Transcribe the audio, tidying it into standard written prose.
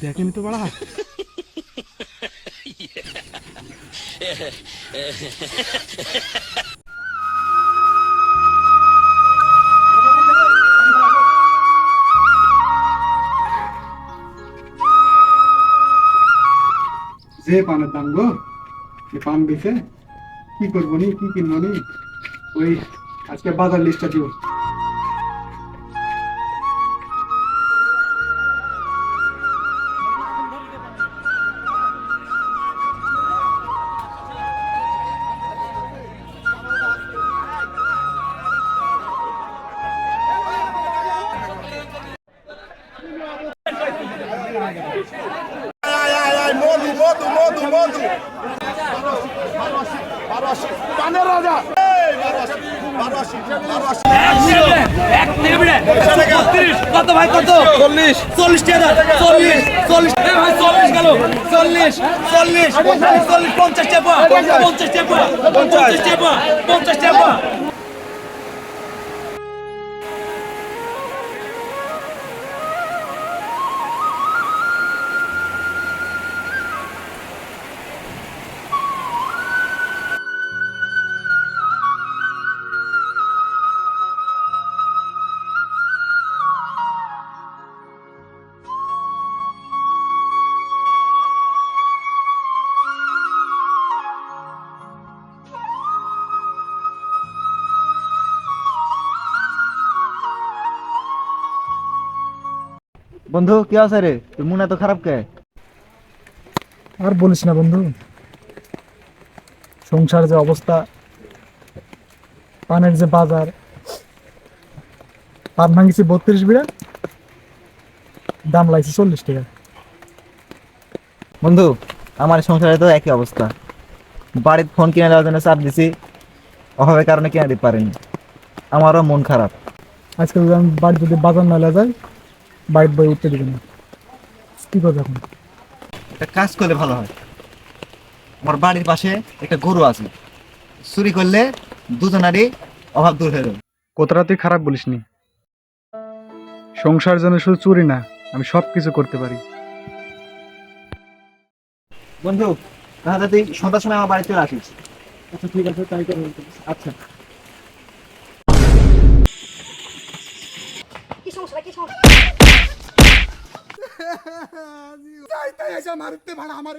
দেখেনি তো বাড়া। যে পানের দাম গো, সে পান বেচে কি করবো নি, কি কিনবো নি, ওই আজকে বাজার লিস্টটা দিও। মধু মধু মধু মধু পানের রাজা কত ভাই কত 40 টাকা 40 ভাই 40 গেল 40 50 টাকা 50 টাকা 50 টাকা বন্ধু কি আছে রে, তোর মন এত খারাপ কে? আর বলিস না বন্ধু, সংসার যে অবস্থা, পানের যে বাজার, পান ভাঙিছি 32 বিড়া, দাম লাগছে 40 টাকা। বন্ধু আমার সংসারে তো একই অবস্থা, বাড়িতে ফোন কিনে দেওয়ার জন্য চাপ দিছি, অভাবের কারণে কিনে দিতে পারিনি। আমারও মন খারাপ। আজকে যদি আমি বাড়ি যদি বাজার না যায়, বাড়ির বই উঠতে দিবে না, কি করবো এখন? একটা কাজ করলে ভালো হয়। আমার বাড়ির পাশে একটা গরু আছে, চুরি করলে দুজনারই অভাব দূর হয়ে যাবে। কতটা তুই খারাপ বলিসনি, সংসার জন্য শুধু চুরি না, আমি সব কিছু করতে পারি। বন্ধু তাহলে তুই সন্ধ্যার সময় আমার বাড়িতে চলে আসিস। আচ্ছা ঠিক আছে, তাই করে। আচ্ছা। কি সমস্যা কি সমস্যা? যাইতে এসে মারতে ভাড়া আমার